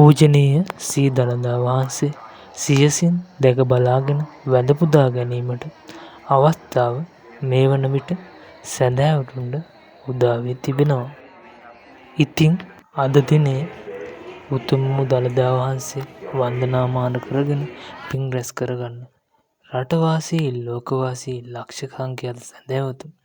පූජනීය සී දළදා වහන්සේ සියසින් දැක බලාගෙන වැඳ පුදා ගැනීමට අවස්ථාව මේ වන විට සැදැහැවතුන්ට උදා වී තිබෙනවා. ඉතින් අද දිනයේ උතුම් වූ දළදා වහන්සේ වන්දනාමාන කරගෙන පින් රැස් කරගන්න රටවාසී ලෝකවාසී ලක්ෂ සංඛ්‍යාත සැදැහැවතුන්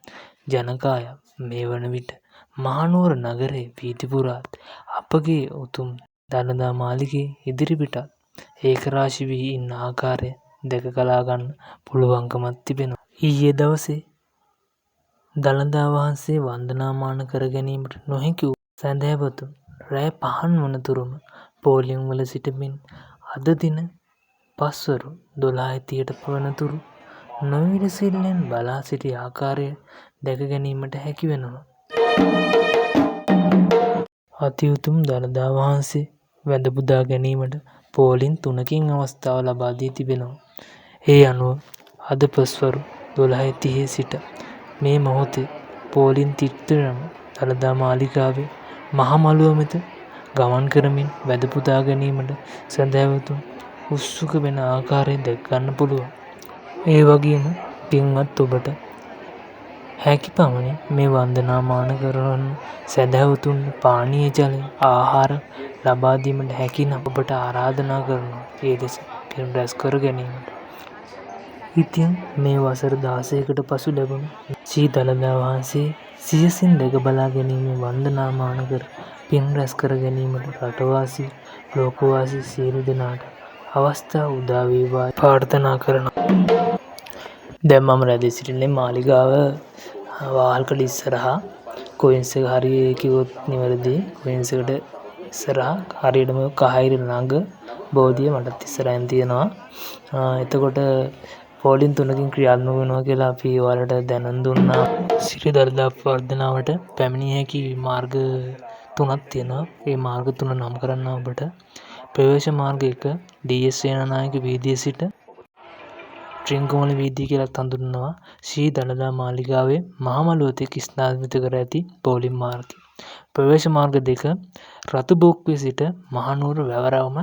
ජනකායක් මේ වන විට මහනුවර නගරයේ වීදි පුරාත් අපගේ උතුම් දළදා මාලිගයේ ඉදිරිපිටත් ඒකරාශී වී ඉන්න ආකාරය දැක බලා ගන්න පුළුවන්කමක් තිබෙනවා. ඊයේ දවසේ දළදා වහන්සේ වන්දනාමාන කර ගැනීමට නොහැකි වූ සැදැහැවතුන් රෑ 5 වනතුරුම පෝලිම් වල සිටමින් අද දින පස්වරු 12:30ට වනතුරු නොඉවසිල්ලෙන් බලා සිටි ආකාරය දැක ගැනීමට හැකි වෙනවා. අති උතුම් දළදා වහන්සේ වැඳ පුදා ගැනීමට පෝලිම් 3කින් අවස්ථාව ලබා දී තිබෙනවා. ඒ අනුව අද පස්වරු 12:30 සිට මේ මොහොතේ පෝලිම් 33ම දළදා මාලිගාවේ මහමළුව වෙත ගමන් කරමින් වැඳ පුදා ගැනීමට සැදැහැවතුන් උත්සුක වෙන ආකාරය දැක ගන්න පුළුවන්. ඒ වගේම පින්වත් ඔබට හැකි පමණින් මේ වන්දනාමාන කරන සැදැහැවතුන්ට පානීය ජල ආහාර ලබා දීමට හැකි නම් ඔබට ආරාධනා කරනවා ඒ ලෙස පින් රැස් කර ගැනීමට. ඉතින් මේ වසර 16කට පසු ලැබුණු ශ්‍රී දළදා වහන්සේ සියසින් දැක බලා ගැනීමේ වන්දනාමාන කර පින් රැස් කර ගැනීමට රටවාසී ලෝකවාසී සියලු දෙනාට අවස්ථාව උදා වේවා ප්‍රාර්ථනා කරනවා. දැන් මම රැඳී සිටින්නේ මාලිගාව වාහල්කඩ ඉස්සරහා කොයින්ස් එක හරිය කිව්වොත් නිවැරදි කොයින්ස් එකට ඉස්සරහා හරියටම කහයිර ළඟ බෝධිය මටත් ඉස්සරහින් තියෙනවා. එතකොට පෝලිම් 3කින් ක්‍රියාත්මක වෙනවා කියලා අපි ඔයාලට දැනුම් දුන්නා. ශ්‍රී දළදා වර්ධනාවට පැමිණිය හැකි මාර්ග 3ක් තියෙනවා. ඒ මාර්ග 3 නම් කරන්න ඔබට ප්‍රවේශ මාර්ග 1 ඩී.එස්. සේනානායක වීදියේ සිට ට්‍රින්කෝමල වීදිය කියලත් හඳුන්වනවා. ශ්‍රී දළදා මාලිගාවේ මහමළුව තෙක් ස්ථාපිත කර ඇති පෝලිම් මාර්ගය. ප්‍රවේශ මාර්ග 2 රතුබොක්කුවේ සිට මහනුවර වැවරවුම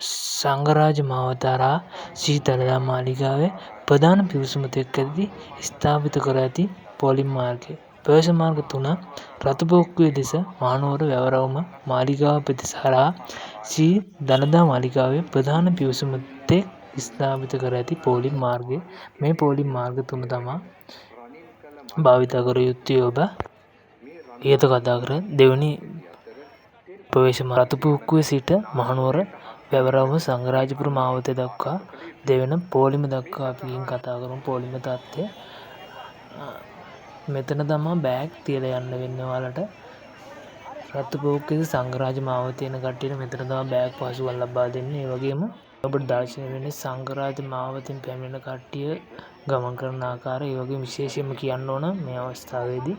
සංඝරාජ මාවතාරා ශ්‍රී දළදා මාලිගාවේ ප්‍රධාන පිවිසුම තෙක් ඇති ස්ථාපිත කර ඇති පෝලිම් මාර්ගය. ප්‍රවේශ මාර්ග 3 රතුබොක්කුවේ දෙස මහනුවර වැවරවුම මාලිගාව පෙදෙස හරහා ශ්‍රී දළදා මාලිගාවේ ප්‍රධාන පිවිසුම තෙක් ස්ථාපිත කර ඇති පෝලිම් මාර්ගය. මේ පෝලිම් මාර්ග 3 තමා භාවිත කර යුත්තේ ඔබ. ඊට කතා කර දෙවනි ප්‍රවේශ මාර්ග රතුබොක්කුවේ සිට මහනුවර වැවරවුම සංඝරාජපුර මාවතේ දක්වා දෙවන පෝලිම දක්වා අපි කතා කරමු. පෝලිම තත්ත්වය මෙතන තමා බෑග් තියලා යන්න වෙන්නේ ඔයාලට. රතුබොක්කුවේ සංඝරාජ මාවතේ යන කට්ටියට මෙතන තමා බෑග් පහසුකම් ලබා දෙන්නේ. ඒ වගේම ඔබට දර්ශනය වෙන්නේ සංඝරාජ මාවතෙන් පැමිණෙන කට්ටිය ගමන් කරන ආකාරය. ඒ වගේම විශේෂයෙන්ම කියන්න ඕන මේ අවස්ථාවේදී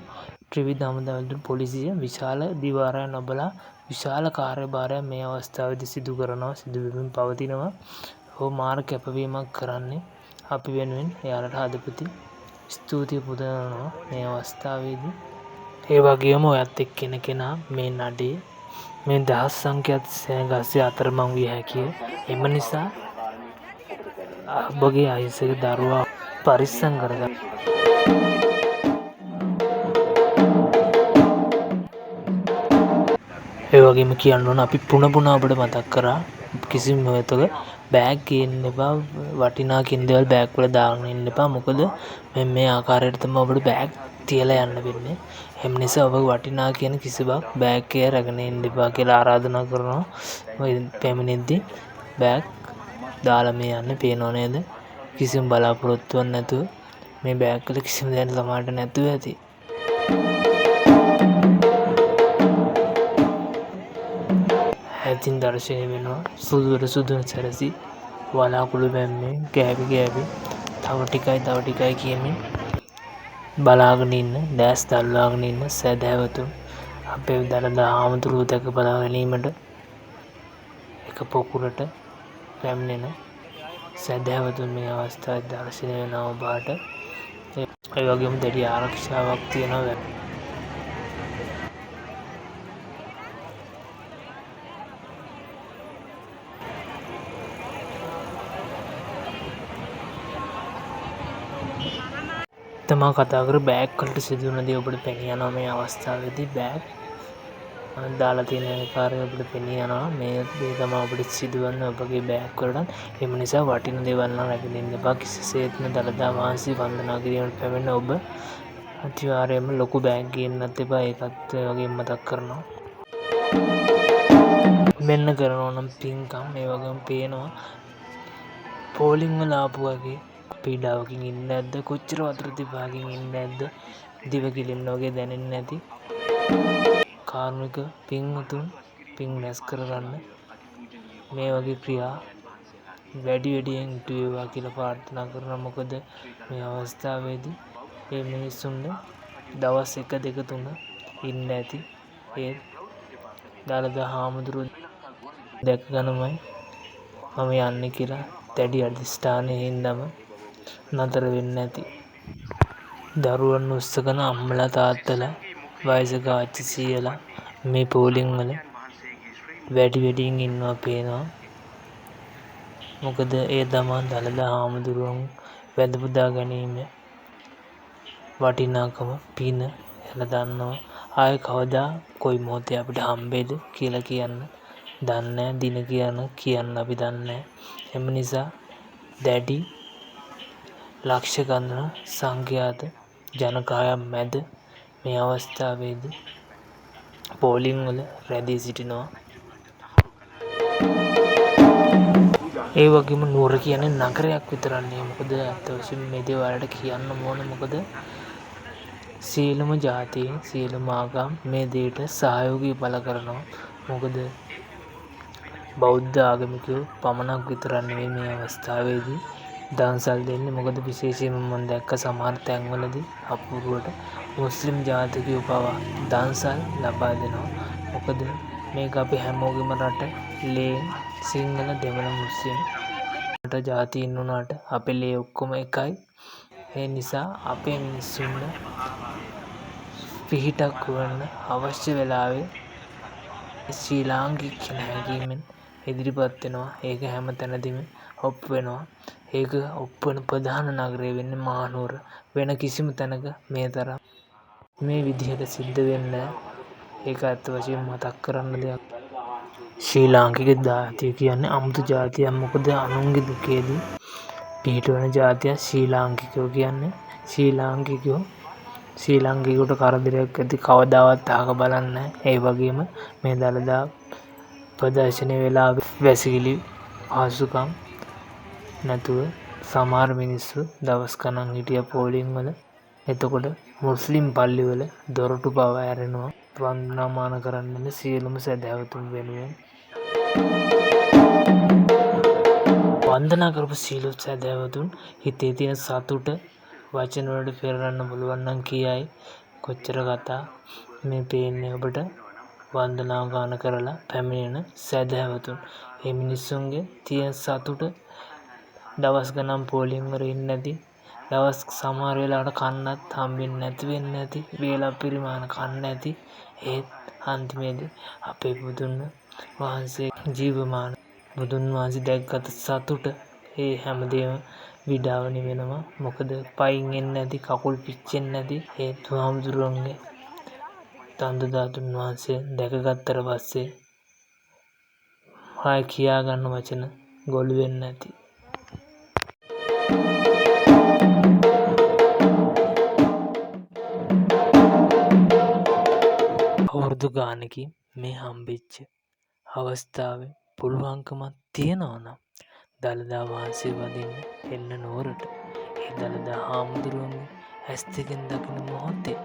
ත්‍රිවිධ හමුදා පොලිසිය විශාල දිවාරයක් නොබලා විශාල කාර්යභාරයක් මේ අවස්ථාවේදී සිදු වෙමින් පවතිනවා. ඔහු මාර කැපවීමක් කරන්නේ අපි වෙනුවෙන්. එයාලට හදපති ස්තුතිය පුදනවා මේ අවස්ථාවේදී. ඒ වගේම ඔයත් එක්ක කෙනා මේ නඩේ මේ දහස් සංඛ්‍යාත සෑගස්සේ අතරමං විය හැකිය. එම නිසා ඔබගේ අහිංසක දරුවා පරිස්සම් කරගන්න. ඒ වගේම කියන්න ඕන අපි පුන ඔබට මතක් කරා කිසිම මොහොතක බෑග් ගේන්න එපා. වටිනා කින්දේවල් බෑග් වල දාගෙන ඉන්න එපා. මොකද මේ ආකාරයට තමයි ඔබට බෑග් තියලා යන්න වෙන්නේ. එම නිසා ඔබ වටිනා කියන කිසිවක් බෑග් එකේ රැගෙන ඉන්න එපා කියලා ආරාධනා කරනවා. පැමිණෙද්දී බෑග් දාලා මේ යන්නේ පේනව නේද? කිසිම බලාපොරොත්තුවක් නැතුව මේ බෑග් වල කිසිම දෙයක් ළමාට නැතුව ඇති. ඇතින් දර්ශනය වෙනවා සුදුවට සුදු සැරසි වලාකුළු පැම්මේ ගෑවි තව ටිකයි කියමින් බලාගෙන ඉන්න දැස් දල්වාගෙන ඉන්න සැදැහැවතුන් අපේ දළදා හාමුදුරුවෝ දැක බලා ගැනීමට එක පොකුරට පැමිණෙන සැදැහැවතුන් මේ අවස්ථාවේ දර්ශනය වෙනවා ඔබට. ඒ වගේම දැඩි ආරක්ෂාවක් තියෙනවා. තමා කතා කර බෑග් වලට සිදුවන දේ ඔබට පෙනී යනවා. මේ අවස්ථාවේදී බෑග් දාලා තියෙන ආකාරය ඔබට පෙනී යනවා. මේ දේ තමයි ඔබට සිදුවන්නේ ඔබගේ බෑග් වලට. එම නිසා වටින දේවල් නම් රැගෙන එපා. කිසිසේත්ම දළදා වහන්සේ වන්දනා කිරීමට පැමිණ ඔබ අනිවාර්යයෙන්ම ලොකු බෑග් ගෙන්නත් එපා. ඒකත් වගේ මතක් කරනවා. මෙන්න කරනවා නම් පින්කම් මේ වගේම පේනවා පෝලිං වල ආපු වගේ පීඩාවකින් ඉන්නේ නැද්ද? කොච්චර වතුර තිබාකින් ඉන්නේ නැද්ද? දිව කිලින්න වගේ දැනෙන්නේ නැති කාර්මික පින්වතුන් පින් රැස් කරගන්න මේ වගේ ක්‍රියා වැඩි වැඩියෙන් ඉටු වේවා කියලා ප්‍රාර්ථනා කරනවා. මොකද මේ අවස්ථාවේදී මේ මිනිස්සුන්ට දවස් 1 2 3 ඉන්න ඇති. ඒ දළදා හාමුදුරුවෝ දැක ගන්නමයි මම යන්නේ කියලා දැඩි අධිෂ්ඨානයෙන් හින්දාම නතර වෙන්නේ නැති. දරුවන් උස්සගෙන අම්මලා තාත්තලා වයසක ආච්චි සීයලා මේ පෝලිං වල වැඩි වැඩියෙන් ඉන්නවා පේනවා. මොකද ඒ තමා දළදා හාමුදුරුවන් වැඳ පුදා ගැනීම වටිනාකම පින එලා දන්නවා. ආයේ කවදා කොයි මොහොතේ අපිට හම්බෙයිද කියලා කියන්න දන්නේ දින කියන්න අපි දන්නේ. එම නිසා දැඩි ලක්ෂ ගණන සංඛ්‍යාත ජනකායක් මැද මේ අවස්ථාවේදී පෝලිං වල රැඳී සිටිනවා. ඒ වගේම නුවර කියන්නේ නගරයක් විතරක් නෙවෙයි. මොකද අත් වශයෙන්ම මේ දේ ඔයාලට කියන්න ඕන. මොකද සියලුම ජාතීන් සියලුම ආගම් මේ දේට සහයෝගය පළ කරනවා. මොකද බෞද්ධ ආගමිකයෝ පමණක් විතරක් නෙවෙයි මේ අවස්ථාවේදී දන්සල් දෙන්නේ. මොකද විශේෂයෙන්ම මම දැක්ක සමහර තැන්වලදී අපූර්වට මුස්ලිම් ජාතිකයෝ පවා දන්සල් ලබා දෙනවා. මොකද මේක අපි හැමෝගෙම රට ලේ සිංහල දෙමළ මුස්ලිම් රට ජාතීන් වුණාට අපේ ලේ ඔක්කොම එකයි. ඒ නිසා අපේ මිනිස්සුන්ට පිහිටක් වන්න අවශ්‍ය වෙලාවේ ශ්‍රී ලාංකික කියන හැඟීමෙන් ඉදිරිපත් වෙනවා. ඒක හැම තැනදීම ඔප්පු වෙනවා. ඒක ඔප්පු වෙන ප්‍රධාන නගරය වෙන්නේ මහනුවර. වෙන කිසිම තැනක මේ තරම් මේ විදිහට සිද්ධ වෙන්නේ නැහැ. ඒක අත් වශයෙන් මතක් කරන්න දෙයක්. ශ්‍රී ලාංකික ජාතිය කියන්නේ අමුතු ජාතියක්. මොකද අනුන්ගේ දුකේදී පිහිටවන ජාතිය ශ්‍රී ලාංකිකයෝ කියන්නේ. ශ්‍රී ලාංකිකයට කරදරයක් ඇති කවදාවත් අහක බලන්නේ නැහැ. ඒ වගේම මේ දළදා ප්‍රදර්ශනය වෙලා වැසිකිලි පහසුකම් නැතුව සමහර මිනිස්සු දවස් ගණන් හිටිය පෝලිං වල. එතකොට මුස්ලිම් පල්ලිවල දොරටු පවා ඇරෙනවා වන්දනාමාන කරන්න සියලුම සැදැහැවතුන් වෙනුවෙන්. වන්දනා කරපු සියලු සැදැහැවතුන් හිතේ තියෙන සතුට වචන වලට පෙරන්න පුළුවන් නම් කියයි. කොච්චර කතා මේ පේන්නේ ඔබට වන්දනා ගාන කරලා පැමිණෙන සැදැහැවතුන්. මේ මිනිස්සුන්ගේ තියෙන සතුට දවස් ගණන් පෝලිං වල ඉන්නේ නැති, දවස් සමහර වෙලාවට කන්නත් හම්බෙන්නේ නැති වෙන්නේ නැති, වේලා පරිමාණ කන්න ඇති. ඒත් අන්තිමේදී අපේ බුදුන් වහන්සේ ජීවමාන බුදුන් වහන්සේ දැක්ගත සතුට ඒ හැමදේම විඩාව නිවෙනවා. මොකද පයින් එන්නේ නැති, කකුල් පිච්චෙන්නේ නැති ඒ හාමුදුරුවන්ගේ දන්ත ධාතුන් වහන්සේ දැකගත්තට පස්සේ ආයි කියා ගන්න වචන ගොළු වෙන්නේ නැති. අවුරුදු ගානකින් මේ හම්බෙච්ච අවස්ථාවේ පුළුවන්කමක් තියෙනවා නම් දළදා වහන්සේ වදින්න එන්න නුවරට. ඒ දළදා හාමුදුරුවන්ගේ ඇස් දෙකෙන් දකින මොහොතේ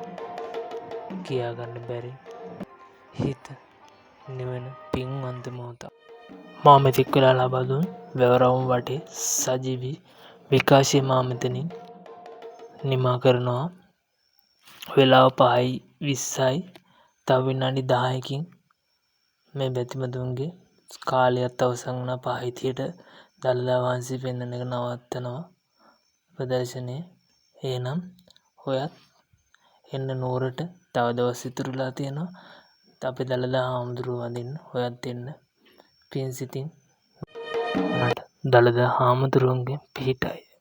කියාගන්න බැරි හිත නිවන පින්වන්ත මොහොතක්. මා මෙතෙක් වෙලා ලබා දුන් වැවරවුම් වටේ සජීවී විකාශය මා මෙතනින් නිමා කරනවා. වෙලාව 5:20යි. තව විනාඩි 10කින් මේ බැතිමතුන්ගේ කාලයත් අවසන් වුණා. 5:30ට දළදා වහන්සේ පෙන්වන එක නවත්තනවා ප්‍රදර්ශනය. එහෙනම් ඔයත් එන්න නුවරට. තව දවස් ඉතුරුලා තියෙනවා. අපේ දළදා හාමුදුරුවෝ වඳින්න ඔයත් එන්න. පින් සිතින් දළදා හාමුදුරුවන්ගේ පිහිටයි.